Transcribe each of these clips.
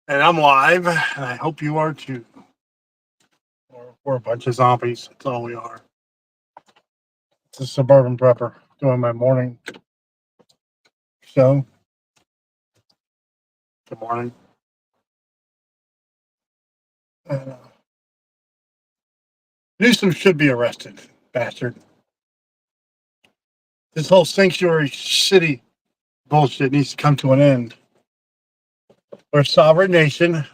And I'm live, and I hope you are too. We're a bunch of zombies. That's all we are. It's a Suburban Prepper doing my morning show. Good morning. Newsom should be arrested, bastard. This whole sanctuary city bullshit needs to come to an end. We're a sovereign nation.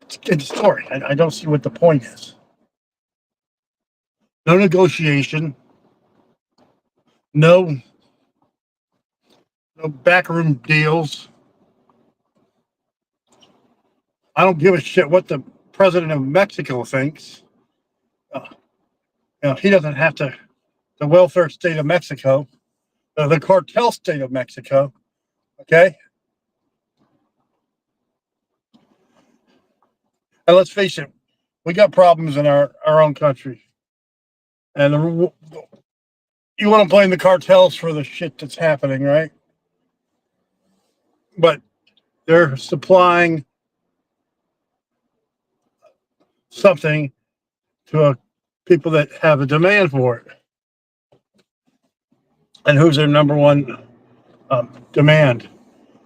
It's a good story. I don't see what the point is. No negotiation. No backroom deals. I don't give a shit what the president of Mexico thinks. He doesn't have to. The welfare state of Mexico, the cartel state of Mexico. Okay. And let's face it, we got problems in our own country. And you want to blame the cartels for the shit that's happening, right? But they're supplying something to people that have a demand for it. And who's their number one demand?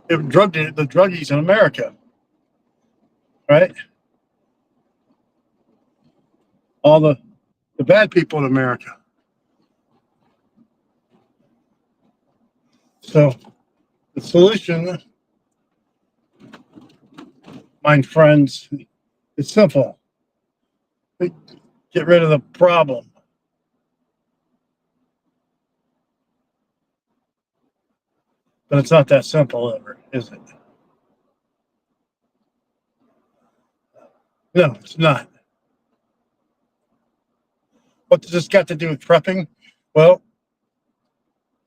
The druggies in America, right? All the bad people in America. So the solution, my friends, is simple. Get rid of the problem. But it's not that simple ever, is it? No, it's not. What does this got to do with prepping? Well,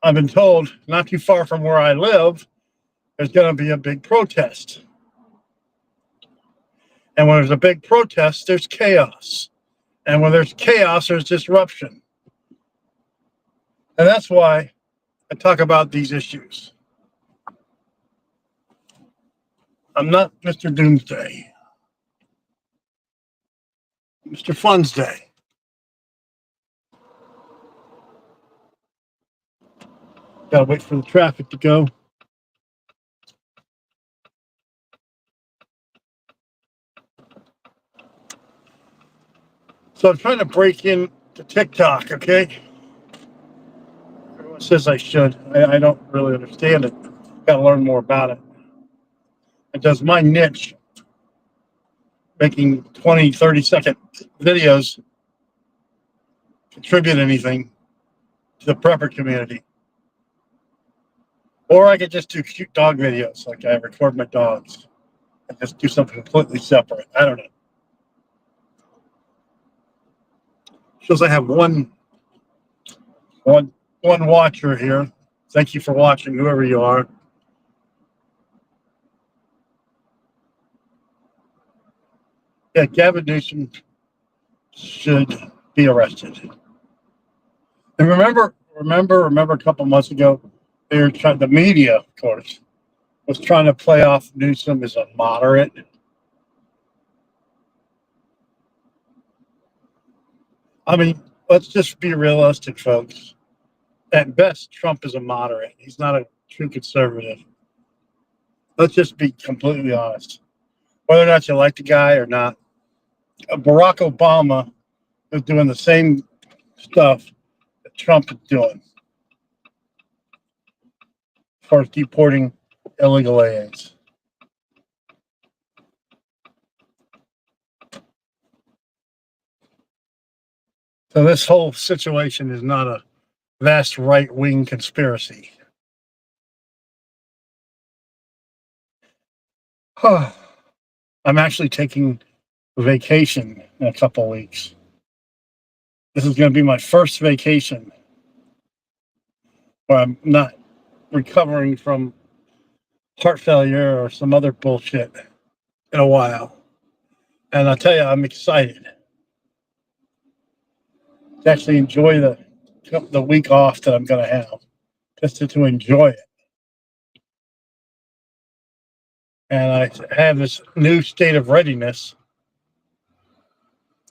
I've been told not too far from where I live, there's going to be a big protest. And when there's a big protest, there's chaos. And when there's chaos, there's disruption. And that's why I talk about these issues. I'm not Mr. Doomsday. Mr. Funsday. Gotta wait for the traffic to go. So I'm trying to break in to TikTok, okay? Everyone says I should. I don't really understand it. Gotta learn more about it. And does my niche, making 20, 30-second videos, contribute anything to the prepper community? Or I could just do cute dog videos, like I record my dogs, and just do something completely separate. I don't know. Shows I have one watcher here. Thank you for watching, whoever you are. Yeah, Gavin Newsom should be arrested. And remember a couple months ago, they were trying, the media, of course, was trying to play off Newsom as a moderate. I mean, let's just be realistic, folks. At best, Trump is a moderate. He's not a true conservative. Let's just be completely honest. Whether or not you like the guy or not, Barack Obama is doing the same stuff that Trump is doing as far as deporting illegal aliens. So this whole situation is not a vast right-wing conspiracy. I'm actually taking a vacation in a couple of weeks. This is going to be my first vacation where I'm not recovering from heart failure or some other bullshit in a while. And I'll tell you, I'm excited to actually enjoy the week off that I'm going to have, just to enjoy it. And I have this new state of readiness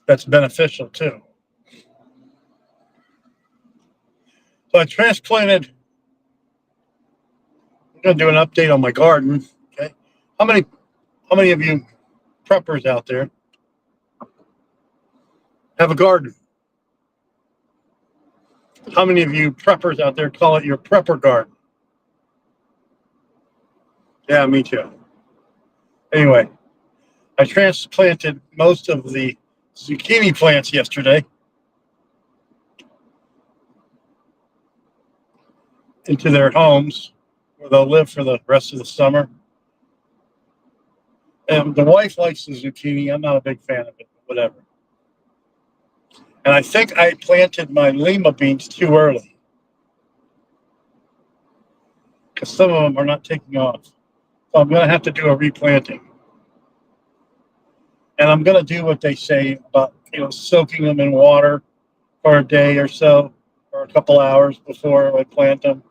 that's beneficial too. So I transplanted. I'm going to do an update on my garden. Okay, how many of you preppers out there have a garden? How many of you preppers out there call it your prepper garden? Yeah, me too. Anyway, I transplanted most of the zucchini plants yesterday into their homes where they'll live for the rest of the summer. And the wife likes the zucchini. I'm not a big fan of it, but whatever. And I think I planted my lima beans too early because some of them are not taking off. So I'm going to have to do a replanting. And I'm going to do what they say about, soaking them in water for a day or so, or a couple hours before I plant them.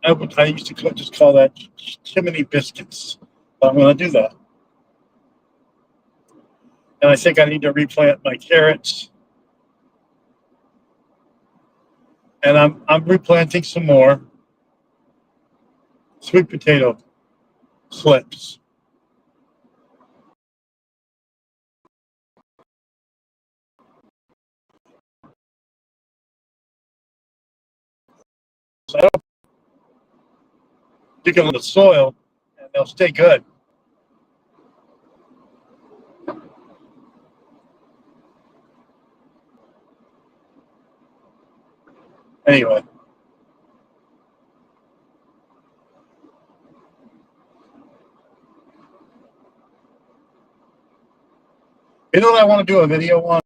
I used to just call that chimney biscuits. But I'm going to do that. And I think I need to replant my carrots. And I'm replanting some more sweet potato slips. So you can let the soil and they'll stay good. Anyway. You know what I want to do a video on?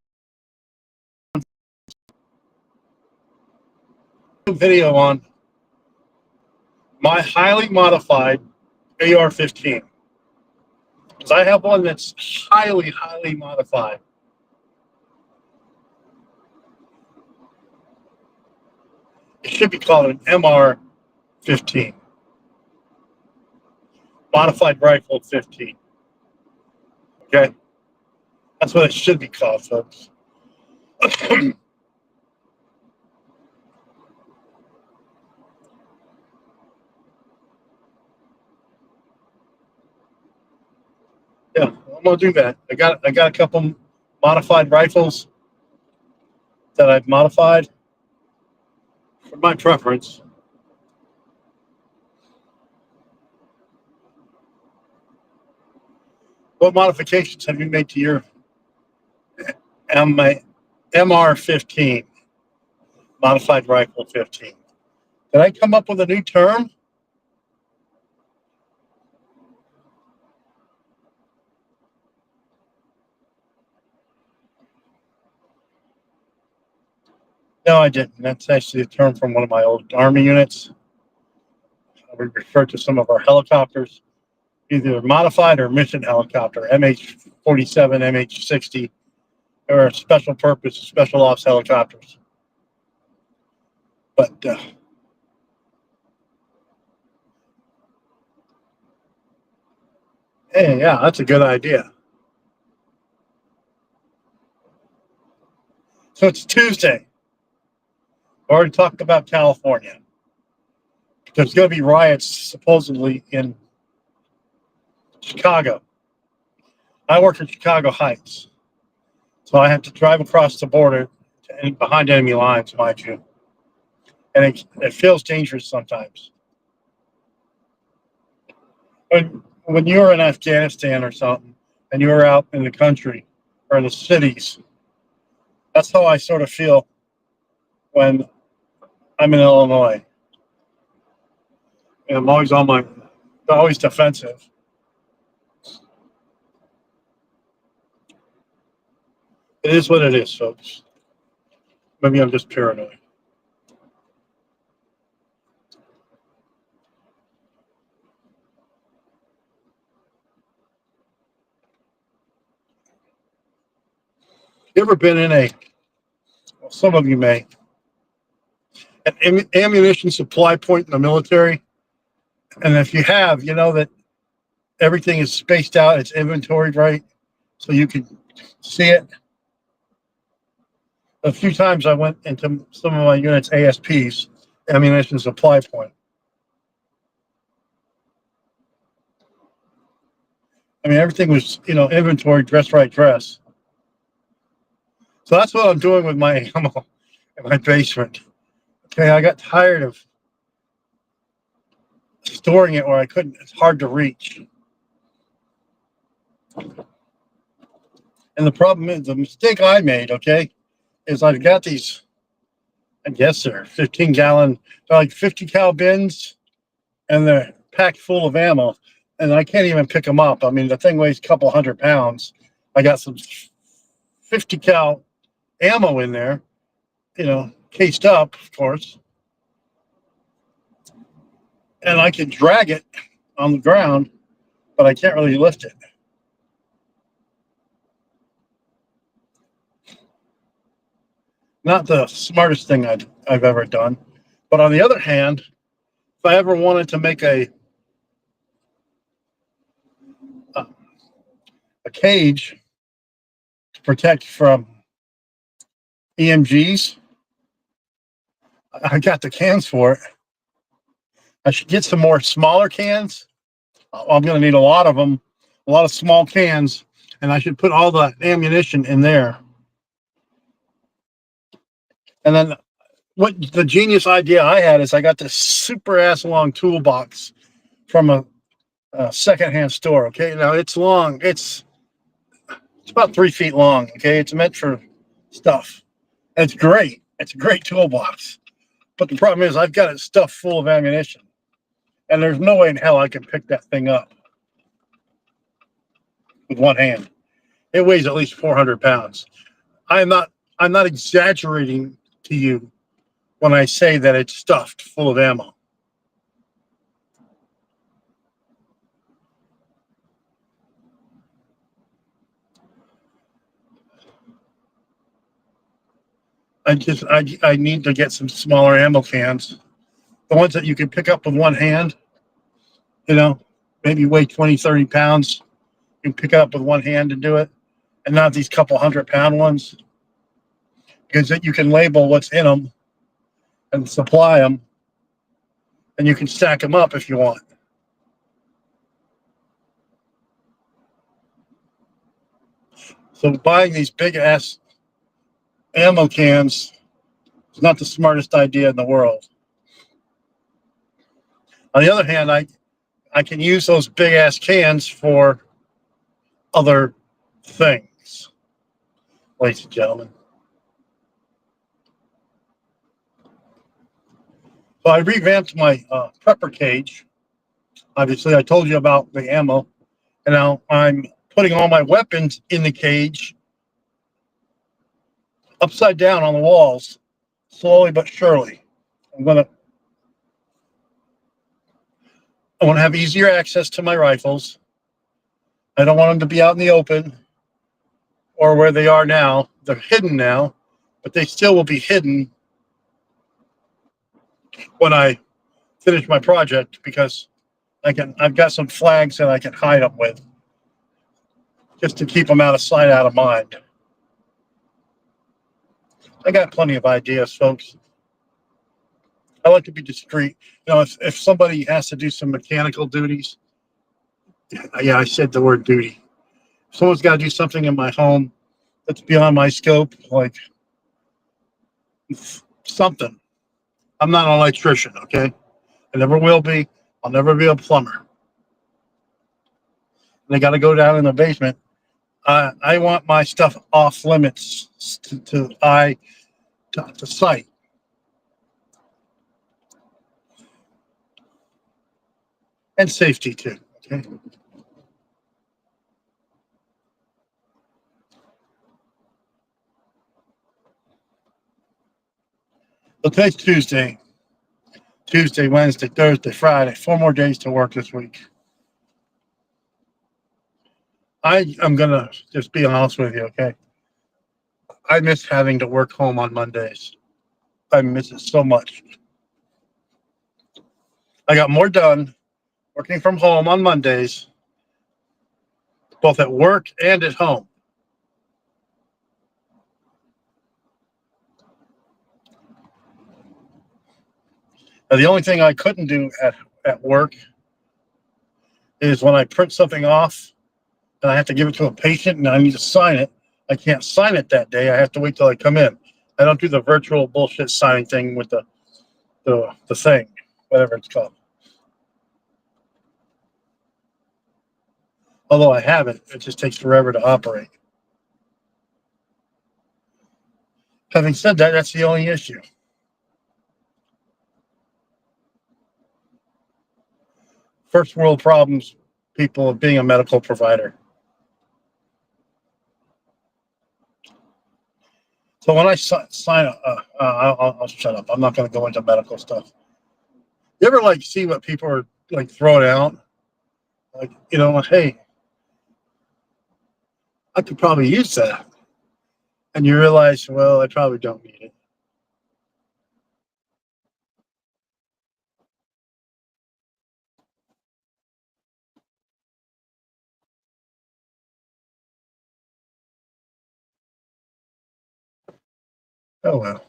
My highly modified AR-15. Because I have one that's highly, highly modified. It should be called an MR-15. Modified Rifle 15. Okay? That's what it should be called, folks. Yeah, I'm gonna do that. I got a couple modified rifles that I've modified for my preference. What modifications have you made to your MR-15, modified rifle 15? Did I come up with a new term? No, I didn't. That's actually a term from one of my old Army units. We refer to some of our helicopters, either modified or mission helicopter, MH-47, MH-60, or special purpose, special ops helicopters. But hey, yeah, that's a good idea. So it's Tuesday. We already talked about California. There's going to be riots supposedly in Chicago. I work in Chicago Heights, so I have to drive across the border and behind enemy lines, mind you. And it feels dangerous sometimes. When you're in Afghanistan or something, and you're out in the country or in the cities, that's how I sort of feel when I'm in Illinois. And I'm always defensive. It is what it is, folks. Maybe I'm just paranoid. You ever been in well, some of you may, an ammunition supply point in the military? And if you have, you know that everything is spaced out, it's inventoried right, so you can see it. A few times I went into some of my units ASPs, ammunition supply point. I mean, everything was, inventory, dress right, dress. So that's what I'm doing with my ammo in my basement. Okay, I got tired of storing it where I couldn't, it's hard to reach. And the problem is, the mistake I made, okay, is I've got these, I guess they're 15-gallon, they're like 50 cal bins, and they're packed full of ammo, and I can't even pick them up. I mean, the thing weighs a couple 100 pounds. I got some 50 cal ammo in there, cased up, of course, and I can drag it on the ground, but I can't really lift it. Not the smartest thing I've ever done. But on the other hand, if I ever wanted to make a cage to protect from EMGs, I got the cans for it. I should get some more smaller cans. I'm going to need a lot of them, a lot of small cans, and I should put all the ammunition in there. And then what the genius idea I had is I got this super ass long toolbox from a secondhand store. Okay, now it's long. It's about 3 feet long. Okay, it's meant for stuff. And it's great. It's a great toolbox. But the problem is I've got it stuffed full of ammunition, and there's no way in hell I can pick that thing up with one hand. It weighs at least 400 pounds. I'm not exaggerating to you when I say that it's stuffed full of ammo. I need to get some smaller ammo cans. The ones that you can pick up with one hand, maybe weigh 20, 30 pounds. You can pick it up with one hand and do it. And not these couple 100-pound ones. Because you can label what's in them and supply them. And you can stack them up if you want. So buying these big ass ammo cans is not the smartest idea in the world. On the other hand, I can use those big ass cans for other things, ladies and gentlemen. So I revamped my prepper cage. Obviously, I told you about the ammo, and now I'm putting all my weapons in the cage, upside down on the walls, slowly but surely. I want to have easier access to my rifles. I don't want them to be out in the open or where they are now. They're hidden now, but they still will be hidden when I finish my project, because I've got some flags that I can hide them with, just to keep them out of sight, out of mind. I got plenty of ideas, folks. I like to be discreet. If somebody has to do some mechanical duties, yeah, I said the word duty. If someone's got to do something in my home that's beyond my scope, like something, I'm not an electrician, okay? I never will be. I'll never be a plumber. They got to go down in the basement. I want my stuff off limits to sight. And safety too, okay? So today's Tuesday. Tuesday, Wednesday, Thursday, Friday. 4 more days to work this week. I am going to just be honest with you, okay? I miss having to work home on Mondays. I miss it so much. I got more done working from home on Mondays, both at work and at home. Now, the only thing I couldn't do at work is when I print something off and I have to give it to a patient and I need to sign it. I can't sign it that day. I have to wait till I come in. I don't do the virtual bullshit signing thing with the thing, whatever it's called. Although I have it, it just takes forever to operate. Having said that, that's the only issue. First world problems, people, of being a medical provider. So when I sign, I'll shut up. I'm not going to go into medical stuff. You ever like see what people are like throwing out? Like, you know, hey, I could probably use that. And you realize, well, I probably don't need it. Oh, well.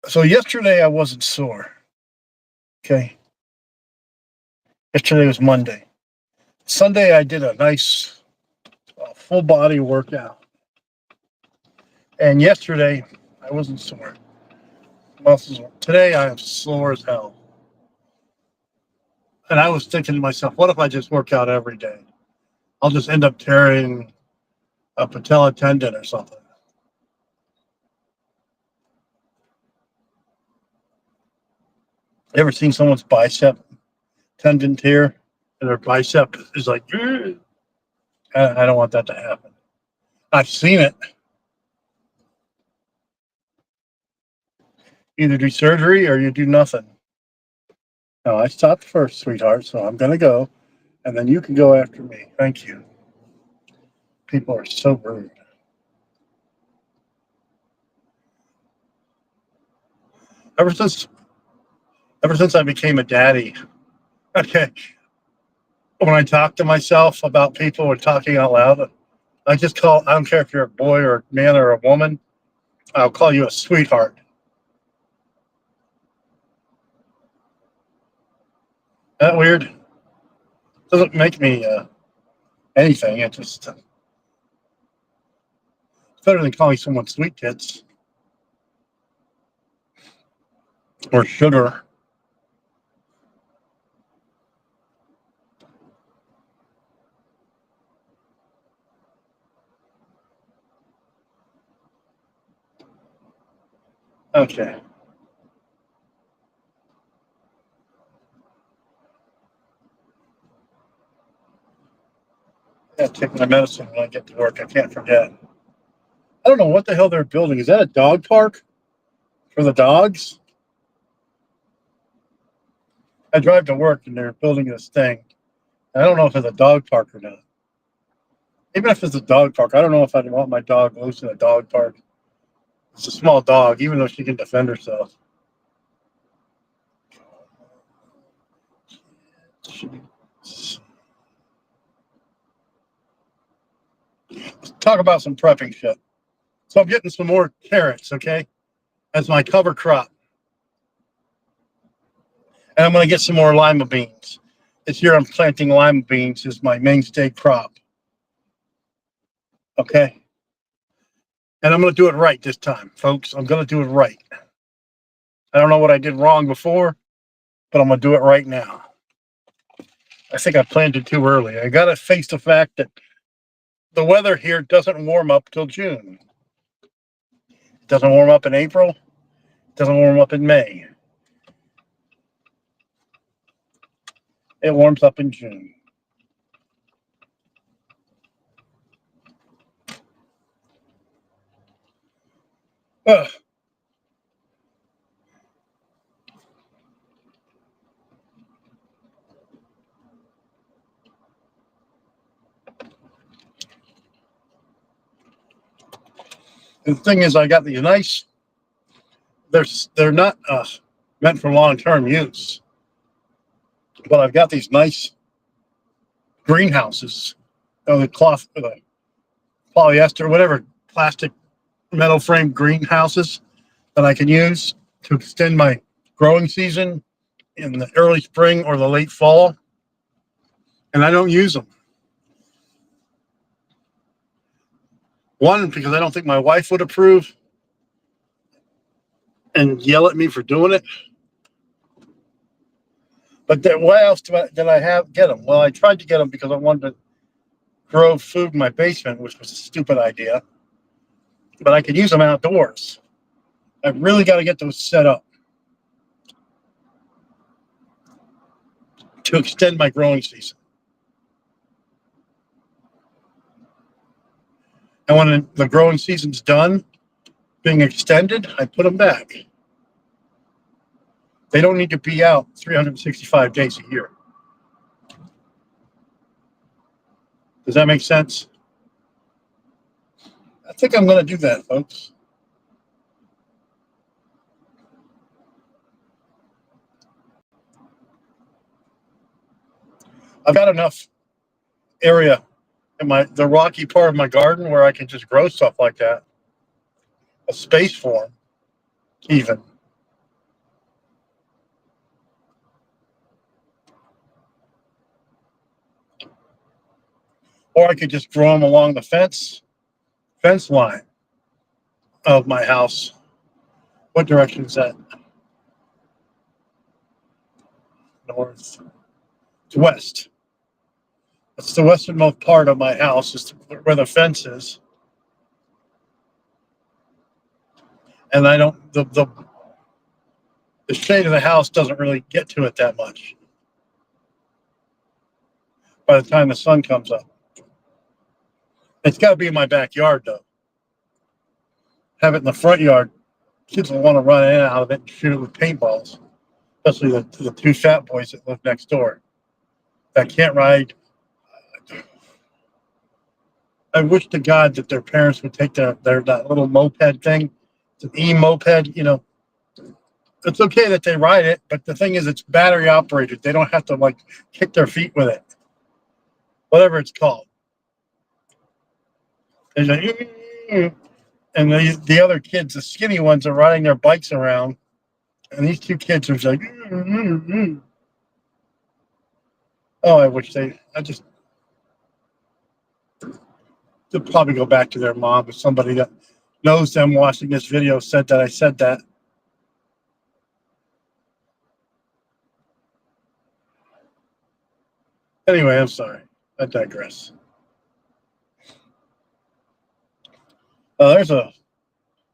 So yesterday I wasn't sore. Okay. Yesterday was Monday. Sunday I did a nice full body workout. And yesterday I wasn't sore. Muscles. Today I am sore as hell. And I was thinking to myself, what if I just work out every day? I'll just end up tearing a patella tendon or something. You ever seen someone's bicep tendon tear and their bicep is like, ugh. I don't want that to happen. I've seen it. Either do surgery or you do nothing. No, I stopped first, sweetheart, so I'm going to go, and then you can go after me. Thank you. People are so rude. Ever since I became a daddy, okay, when I talk to myself about people or talking out loud, I don't care if you're a boy or a man or a woman, I'll call you a sweetheart. That weird? Doesn't make me anything. It just it's better than calling someone sweet tits or sugar. Okay. I gotta take my medicine when I get to work. I can't forget. I don't know what the hell they're building. Is that a dog park for the dogs? I drive to work and they're building this thing. I don't know if it's a dog park or not. Even if it's a dog park, I don't know if I'd want my dog loose in a dog park. It's a small dog, even though she can defend herself. Let's talk about some prepping shit. So I'm getting some more carrots, okay, as my cover crop. And I'm going to get some more lima beans. This year I'm planting lima beans as my mainstay crop. Okay. And I'm going to do it right this time, folks. I'm going to do it right. I don't know what I did wrong before, but I'm going to do it right now. I think I planted too early. I got to face the fact that the weather here doesn't warm up till June. It doesn't warm up in April. It doesn't warm up in May. It warms up in June. Ugh. The thing is, I got the nice. They're not meant for long-term use. But I've got these nice greenhouses, the cloth, the polyester, whatever, plastic metal frame greenhouses that I can use to extend my growing season in the early spring or the late fall. And I don't use them. One, because I don't think my wife would approve and yell at me for doing it. But then, why else did I get them? Well, I tried to get them because I wanted to grow food in my basement, which was a stupid idea. But I could use them outdoors. I really got to get those set up to extend my growing season. And when the growing season's done, being extended, I put them back. They don't need to be out 365 days a year. Does that make sense? I think I'm going to do that, folks. I've got enough area in the rocky part of my garden where I can just grow stuff like that. A space for them, even. Or I could just grow them along the fence line of my house. What direction is that? North to west. That's the westernmost part of my house, is where the fence is. And I don't, the shade of the house doesn't really get to it that much by the time the sun comes up. It's got to be in my backyard, though. Have it in the front yard. Kids will want to run in and out of it and shoot it with paintballs, especially the two fat boys that live next door that can't ride. I wish to God that their parents would take that little moped thing. It's an e-moped, It's okay that they ride it, but the thing is, it's battery operated. They don't have to kick their feet with it. Whatever it's called. And the other kids, the skinny ones, are riding their bikes around, and these two kids are just like, oh, I wish they'll probably go back to their mom. If somebody that knows them watching this video said that I said that. Anyway, I'm sorry. I digress. There's a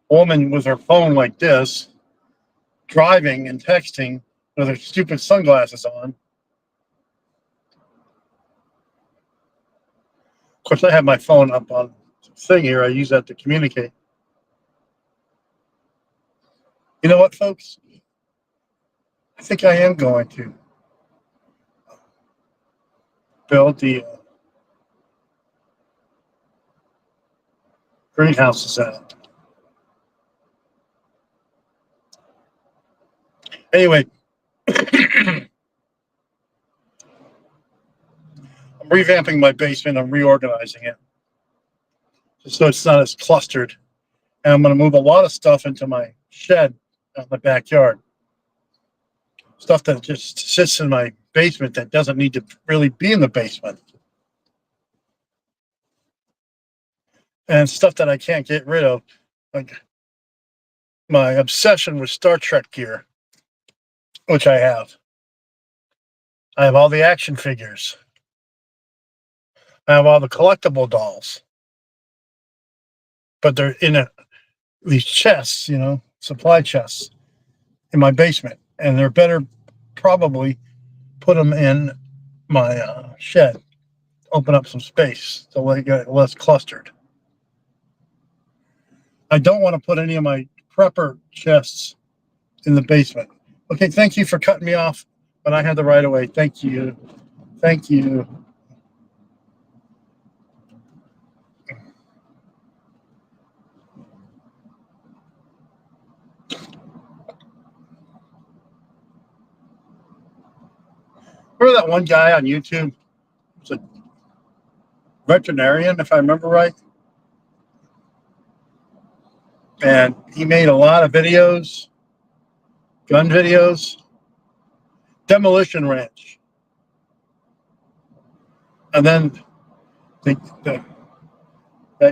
woman with her phone like this, driving and texting with her stupid sunglasses on. Of course, I have my phone up on the thing here. I use that to communicate. You know what, folks? I think I am going to build the greenhouses out. Anyway, I'm revamping my basement. I'm reorganizing it just so it's not as clustered. And I'm going to move a lot of stuff into my shed out in the backyard. Stuff that just sits in my basement that doesn't need to really be in the basement. And stuff that I can't get rid of. Like my obsession with Star Trek gear, which I have. I have all the action figures. I have all the collectible dolls. But they're in these chests, supply chests in my basement. And they're better probably put them in my shed. Open up some space so they get less clustered. I don't want to put any of my prepper chests in the basement. Okay, thank you for cutting me off, but I had the right of way. Thank you. Thank you. Remember that one guy on YouTube? He was a veterinarian, if I remember right. And he made a lot of videos, gun videos, demolition ranch. And then that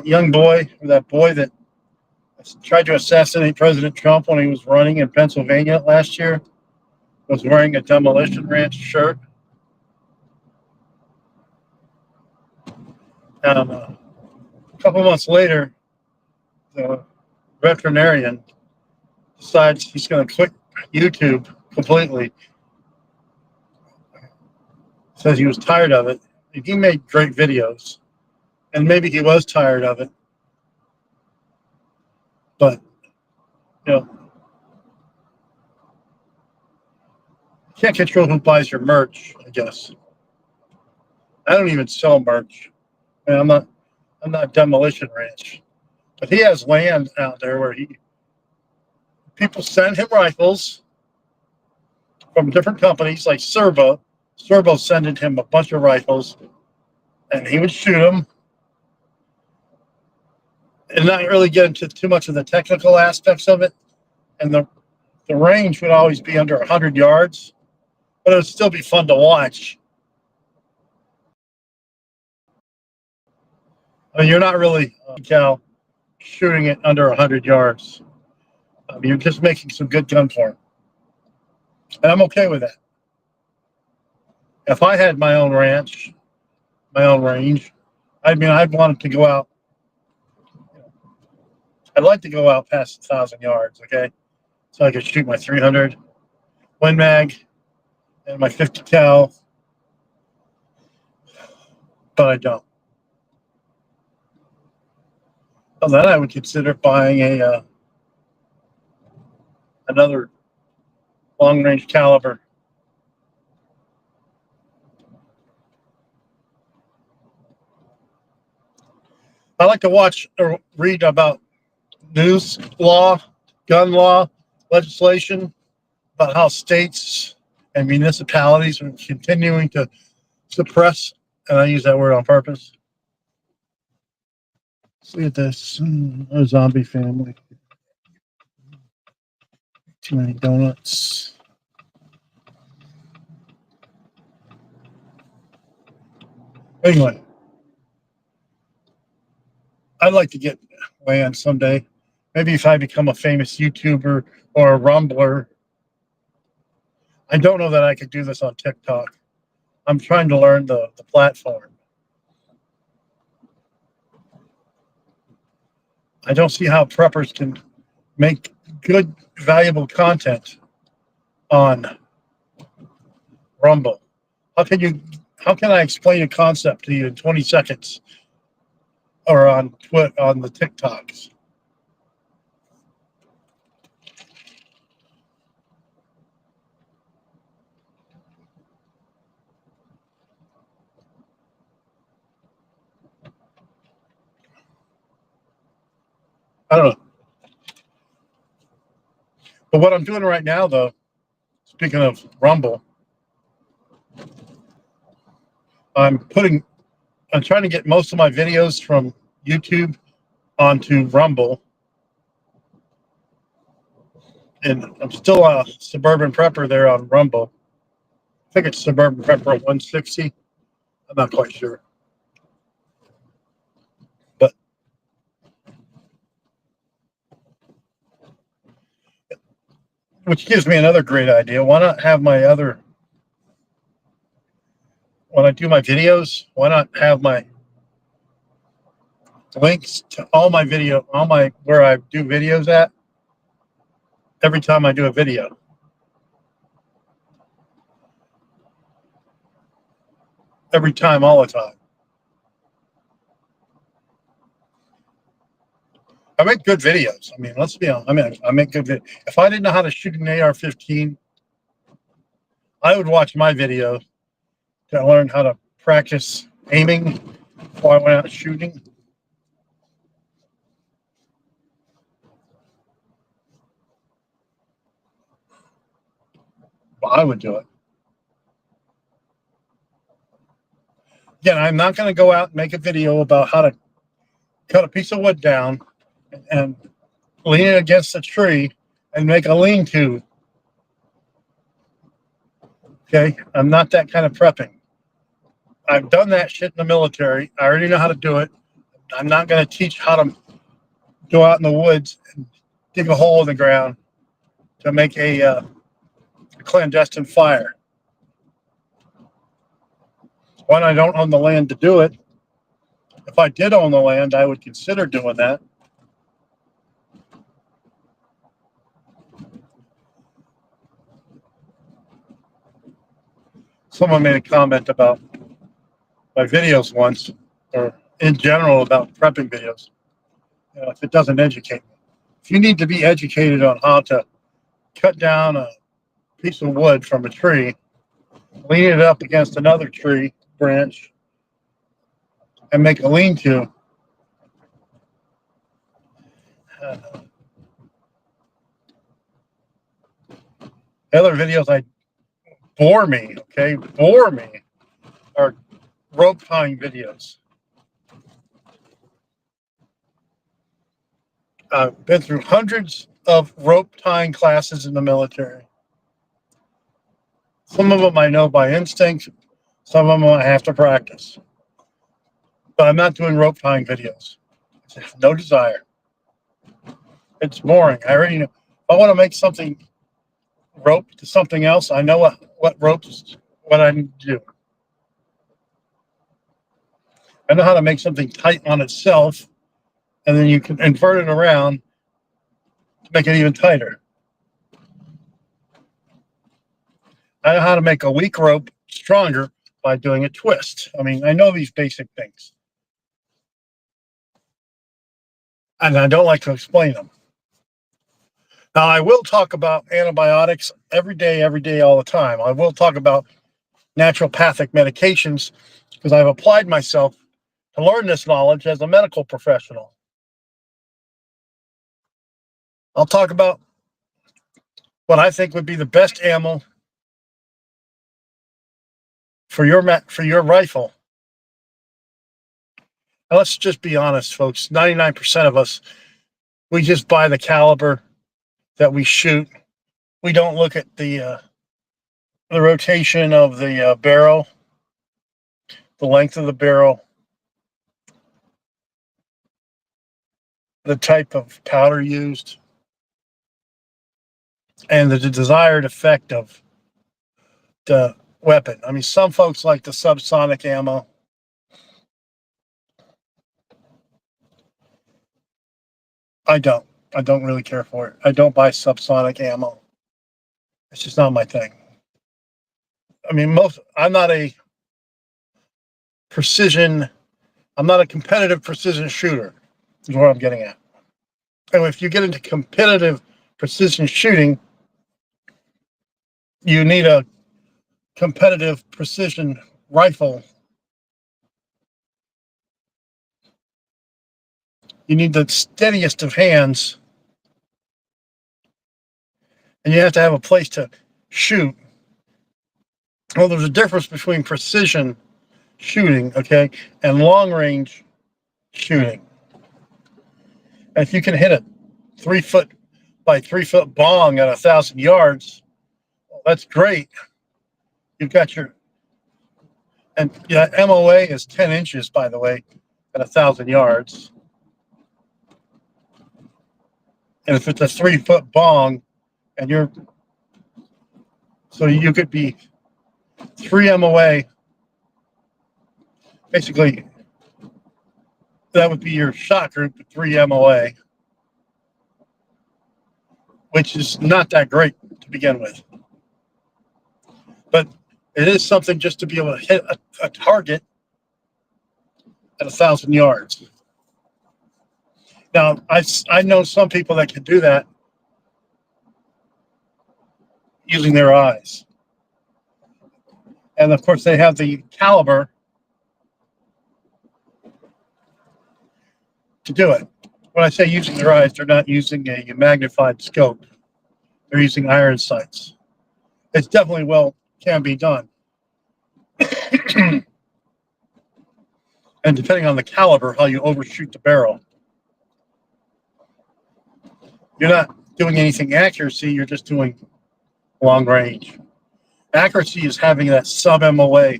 young boy, or that boy that tried to assassinate President Trump when he was running in Pennsylvania last year, was wearing a demolition ranch shirt. And a couple months later, the veterinarian decides he's going to quit YouTube completely. Says he was tired of it. He made great videos, and maybe he was tired of it. But, you can't control who buys your merch, I guess. I don't even sell merch. I mean, I'm not Demolition Ranch. But he has land out there where people send him rifles from different companies like Servo. Servo sending him a bunch of rifles, and he would shoot them and not really get into too much of the technical aspects of it. And the range would always be under 100 yards, but it would still be fun to watch. I mean, you're not really shooting it under 100 yards. You're just making some good gun form. And I'm okay with that. If I had my own ranch, my own range, I'd want it to go out. I'd like to go out past 1,000 yards, okay? So I could shoot my 300 Win Mag and my 50 cal, but I don't. Well, then I would consider buying another long range caliber. I like to watch or read about news law, gun law, legislation, about how states and municipalities are continuing to suppress, and I use that word on purpose. Let's look at this. A zombie family. Too many donuts. Anyway, I'd like to get land someday. Maybe if I become a famous YouTuber or a Rumbler. I don't know that I could do this on TikTok. I'm trying to learn the platform. I don't see how preppers can make good, valuable content on Rumble. How can I explain a concept to you in 20 seconds or on the TikToks? I don't know. But what I'm doing right now, though, speaking of Rumble, I'm trying to get most of my videos from YouTube onto Rumble. And I'm still a Suburban Prepper there on Rumble. I think it's Suburbanprepper 160. I'm not quite sure. But which gives me another great idea. Why not have when I do my videos, why not have my links to all my where I do videos at every time I do a video? Every time, all the time. I make good videos. I mean, let's be honest. I make good videos. If I didn't know how to shoot an AR-15, I would watch my video to learn how to practice aiming before I went out shooting. Well, I would do it. Again, I'm not going to go out and make a video about how to cut a piece of wood down and lean it against a tree and make a lean-to. Okay, I'm not that kind of prepping. I've done that shit in the military. I already know how to do it. I'm not going to teach how to go out in the woods and dig a hole in the ground to make a clandestine fire. One, I don't own the land to do it. If I did own the land, I would consider doing that. Someone made a comment about my videos once, or in general about prepping videos. You know, if it doesn't educate me. If you need to be educated on how to cut down a piece of wood from a tree, lean it up against another tree branch, and make a lean-to, the other videos bore me, are rope tying videos. I've been through hundreds of rope tying classes in the military. Some of them I know by instinct, some of them I have to practice. But I'm not doing rope tying videos. No desire. It's boring. I already know. If I want to make something rope to something else, I know what ropes, what I need to do. I know how to make something tight on itself, and then you can invert it around to make it even tighter. I know how to make a weak rope stronger by doing a twist. I mean, I know these basic things. And I don't like to explain them. Now, I will talk about antibiotics every day, all the time. I will talk about naturopathic medications because I've applied myself to learn this knowledge as a medical professional. I'll talk about what I think would be the best ammo for your rifle. Now, let's just be honest, folks. 99% of us, we just buy the caliber that we shoot. We don't look at the rotation of the barrel, the length of the barrel, the type of powder used, and the desired effect of the weapon. I mean, some folks like the subsonic ammo. I don't really care for it. I don't buy subsonic ammo. It's just not my thing. I mean, I'm not a competitive precision shooter, is what I'm getting at. And if you get into competitive precision shooting, you need a competitive precision rifle. You need the steadiest of hands, and you have to have a place to shoot. Well, there's a difference between precision shooting, okay, and long range shooting. And if you can hit a 3 foot by 3 foot bong at 1,000 yards, well, that's great. You've got and yeah, MOA is 10 inches, by the way, at 1,000 yards. And if it's a 3 foot bong, and so you could be 3 MOA. Basically, that would be your shot group at 3 MOA, which is not that great to begin with. But it is something just to be able to hit a target at 1,000 yards. Now, I know some people that can do that using their eyes. And of course, they have the caliber to do it. When I say using their eyes, they're not using a magnified scope. They're using iron sights. It's definitely can be done. And depending on the caliber, how you overshoot the barrel. You're not doing anything accuracy, you're just doing long range. Accuracy is having that sub-MOA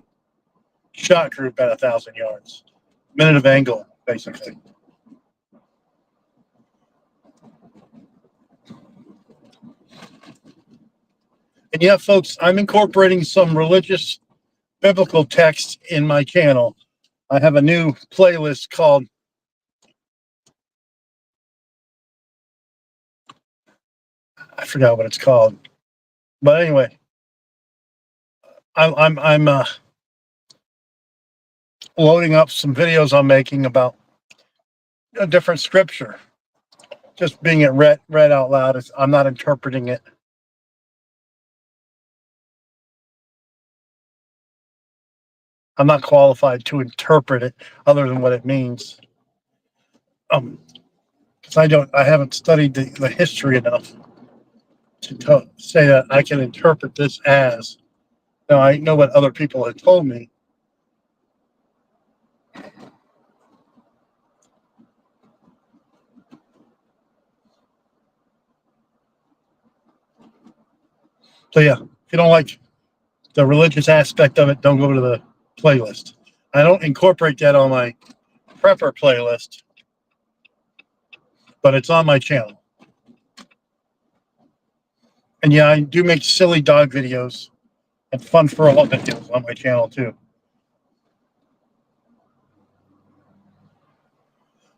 shot group at 1,000 yards. Minute of angle, basically. And yeah, folks, I'm incorporating some religious biblical text in my channel. I have a new playlist called I forgot what it's called. But anyway, I'm loading up some videos I'm making about a different scripture. Just being it read out loud. I'm not interpreting it. I'm not qualified to interpret it other than what it means. Because I haven't studied the history enough to say that I can interpret this as. Now, I know what other people have told me. So yeah, if you don't like the religious aspect of it, don't go to the playlist. I don't incorporate that on my prepper playlist, but it's on my channel. And yeah, I do make silly dog videos and fun for all videos on my channel too.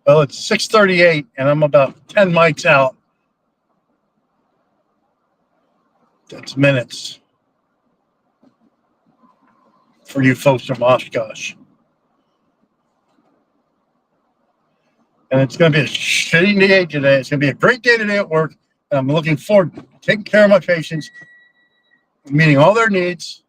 Well, it's 6:38 and I'm about 10 mics out. That's minutes for you folks from Oshkosh. And it's going to be a shitty day today. It's going to be a great day today at work. And I'm looking forward to taking care of my patients, meeting all their needs.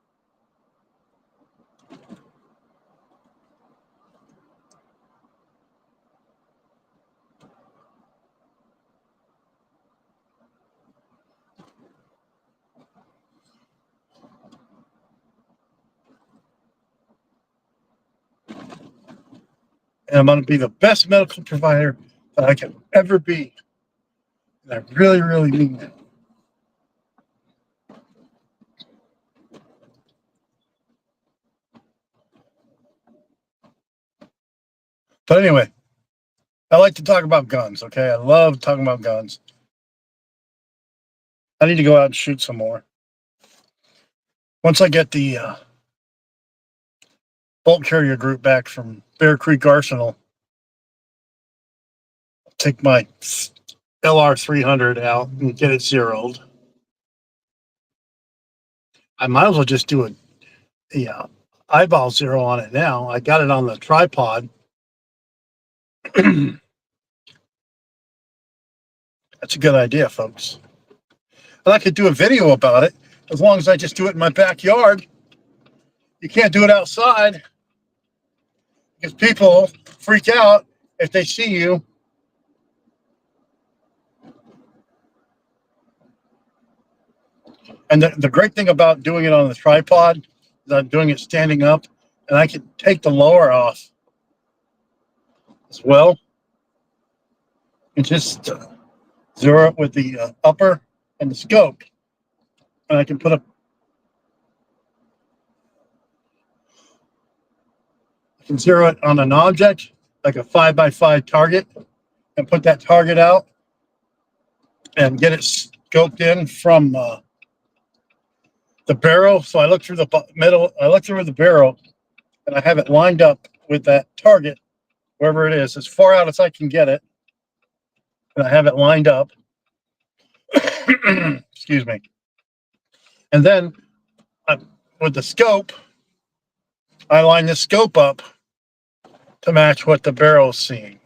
And I'm going to be the best medical provider that I can ever be. And I really, really mean that. But anyway, I like to talk about guns, okay? I love talking about guns. I need to go out and shoot some more. Once I get the bolt carrier group back from Bear Creek Arsenal, I'll take my LR300 out and get it zeroed. I might as well just do a eyeball zero on it now. I got it on the tripod. That's a good idea, folks. And I could do a video about it as long as I just do it in my backyard. You can't do it outside because people freak out if they see you. And the great thing about doing it on the tripod is I'm doing it standing up, and I can take the lower off as well and just zero it with the upper and the scope. And I can put I can zero it on an object, like a 5x5 target, and put that target out and get it scoped in from the barrel. So I look through the middle, I look through the barrel, and I have it lined up with that target, wherever it is, as far out as I can get it. And I have it lined up. Excuse me. And then with the scope, I line the scope up to match what the barrel is seeing.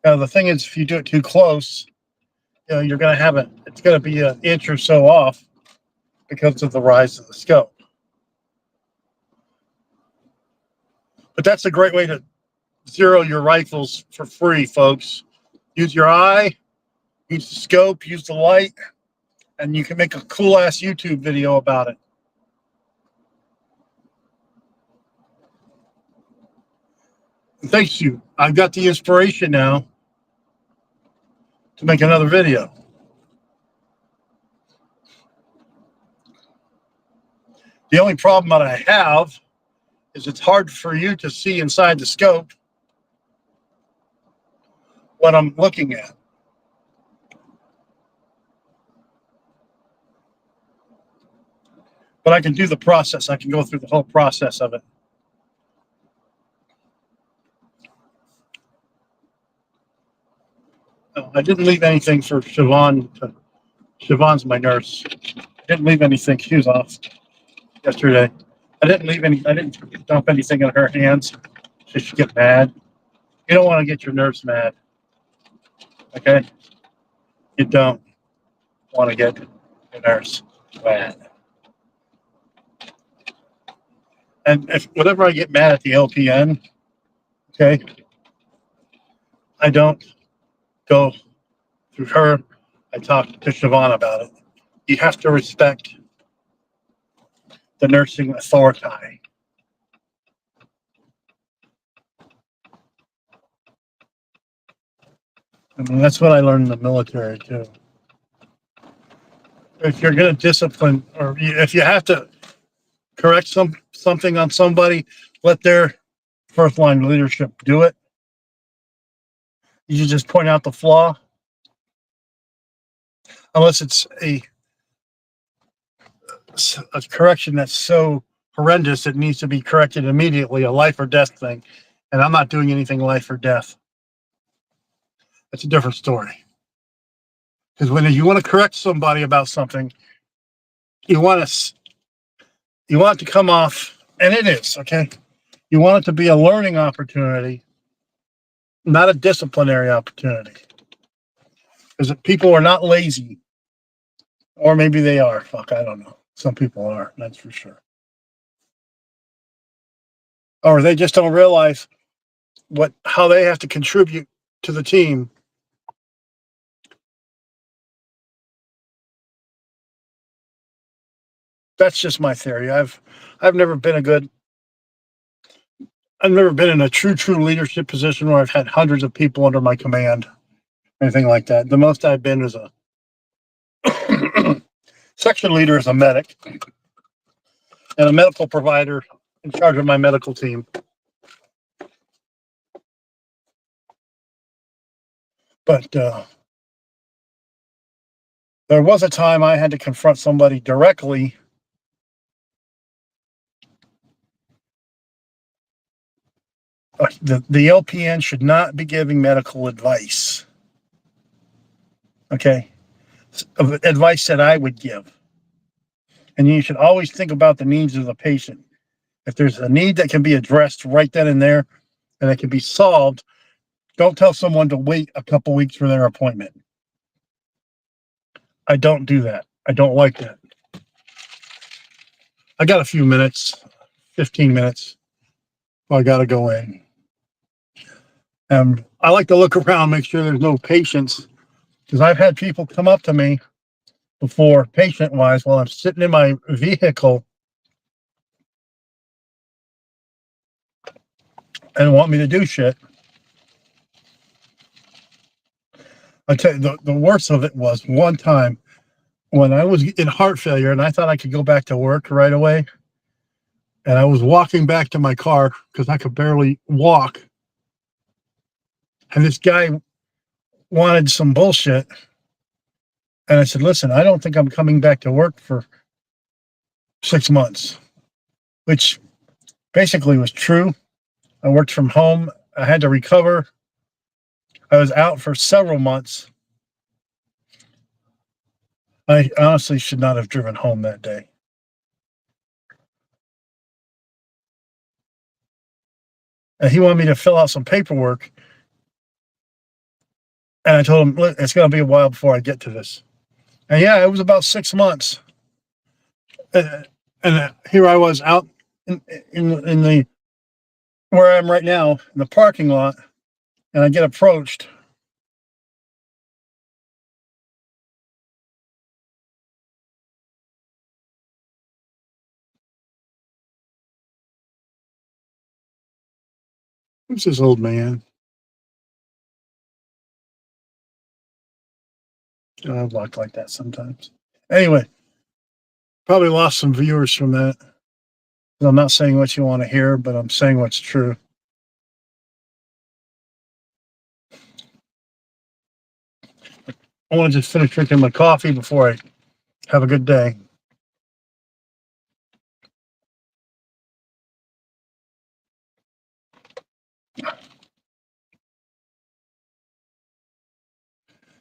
Now, the thing is, if you do it too close, you're going to have it. It's going to be an inch or so off because of the rise of the scope. But that's a great way to zero your rifles for free, folks. Use your eye, use the scope, use the light, and you can make a cool-ass YouTube video about it. Thank you. I've got the inspiration now to make another video. The only problem that I have is it's hard for you to see inside the scope what I'm looking at. But I can do the process. I can go through the whole process of it. I didn't leave anything for Siobhan. Siobhan's my nurse. I didn't leave anything. She was off yesterday. I didn't dump anything in her hands. She should get mad. You don't want to get your nurse mad. Okay? You don't want to get your nurse mad. And if whenever I get mad at the LPN, okay, I don't go through her. I talk to Siobhan about it. You have to respect the nursing authority. I mean, that's what I learned in the military too. If you're going to discipline, or if you have to correct something on somebody, let their first line leadership do it. You just point out the flaw, unless it's a correction that's so horrendous it needs to be corrected immediately, a life or death thing. And I'm not doing anything life or death. That's a different story. Because when you want to correct somebody about something, you want it to come off, and it is, okay? You want it to be a learning opportunity, not a disciplinary opportunity. Because people are not lazy. Or maybe they are. Fuck, I don't know. Some people are, that's for sure. Or they just don't realize how they have to contribute to the team. That's just my theory. I've never been I've never been in a true leadership position where I've had hundreds of people under my command, anything like that. The most I've been is a section leader as a medic and a medical provider in charge of my medical team. But there was a time I had to confront somebody directly the LPN should not be giving medical advice. Okay? Advice that I would give. And you should always think about the needs of the patient. If there's a need that can be addressed right then and there, and it can be solved, don't tell someone to wait a couple weeks for their appointment. I don't do that. I don't like that. I got a few minutes, 15 minutes. I got to go in. I like to look around, make sure there's no patients, because I've had people come up to me before, patient-wise, while I'm sitting in my vehicle and want me to do shit. I tell you, the worst of it was one time when I was in heart failure and I thought I could go back to work right away. And I was walking back to my car because I could barely walk. And this guy wanted some bullshit. And I said, listen, I don't think I'm coming back to work for 6 months, which basically was true. I worked from home. I had to recover. I was out for several months. I honestly should not have driven home that day. And he wanted me to fill out some paperwork. And I told him, look, it's going to be a while before I get to this. And yeah, it was about 6 months. And here I was out in the where I am right now in the parking lot, and I get approached. Who's this old man? I walk like that sometimes. Anyway, probably lost some viewers from that. I'm not saying what you want to hear, but I'm saying what's true. I want to just finish drinking my coffee before I have a good day.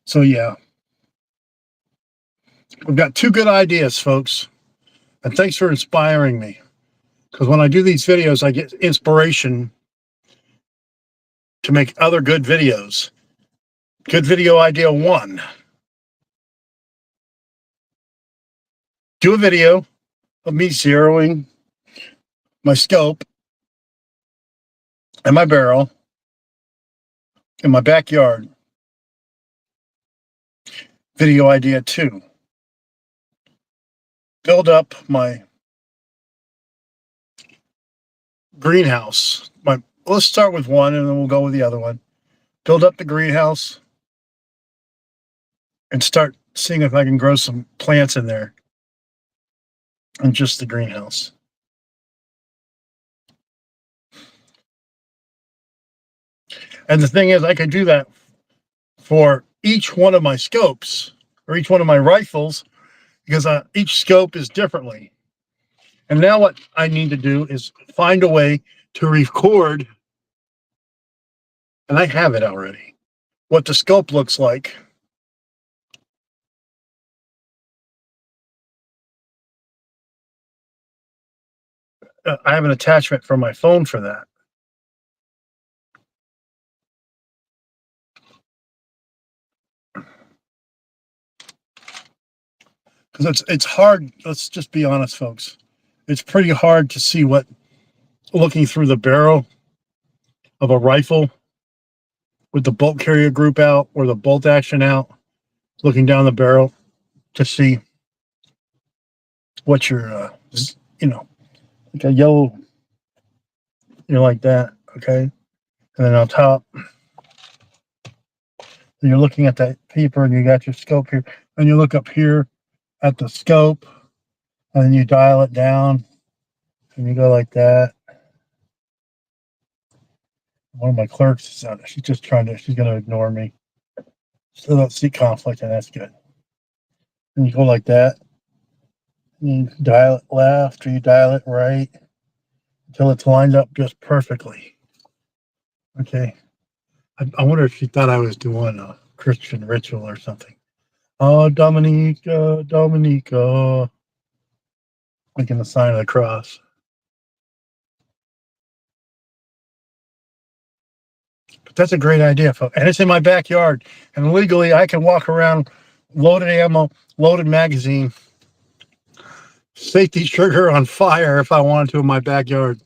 So yeah, we've got two good ideas, folks. And thanks for inspiring me. Because when I do these videos, I get inspiration to make other good videos. Good video idea one. Do a video of me zeroing my scope and my barrel in my backyard. Video idea two. Build up my greenhouse. Let's start with one and then we'll go with the other one. Build up the greenhouse and start seeing if I can grow some plants in there in just the greenhouse. And the thing is, I can do that for each one of my scopes or each one of my rifles because each scope is differently. And now what I need to do is find a way to record, and I have it already, what the scope looks like. I have an attachment for my phone for that. Because it's hard. Let's just be honest, folks. It's pretty hard to see what, looking through the barrel of a rifle with the bolt carrier group out or the bolt action out, looking down the barrel to see what your, like a yellow, like that, okay? And then on top, you're looking at that paper and you got your scope here, and you look up here at the scope, and then you dial it down, and you go like that. One of my clerks is out there. She's just she's going to ignore me. Still don't see conflict, and that's good. And you go like that. And you dial it left or you dial it right until it's lined up just perfectly. Okay. I wonder if she thought I was doing a Christian ritual or something. Oh, Dominica, Dominica. Making the sign of the cross. But that's a great idea, folks. And it's in my backyard. And legally, I can walk around, loaded ammo, loaded magazine, safety trigger on fire if I wanted to in my backyard.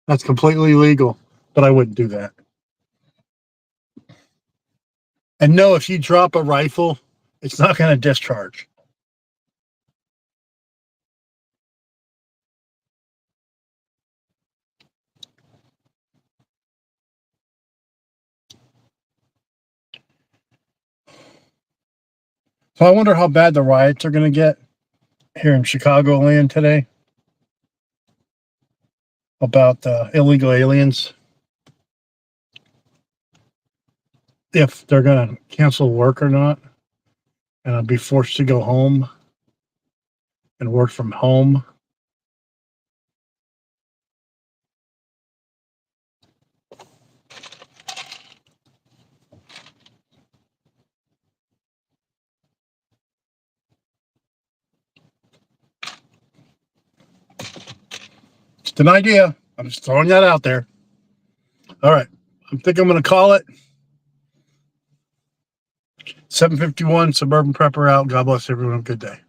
That's completely legal, but I wouldn't do that. And no, if you drop a rifle, it's not going to discharge. So I wonder how bad the riots are going to get here in Chicagoland today about illegal aliens. If they're going to cancel work or not, and I'll be forced to go home and work from home. Just an idea. I'm just throwing that out there. All right. I think I'm going to call it. 7:51, Suburban Prepper out. God bless everyone. Have a good day.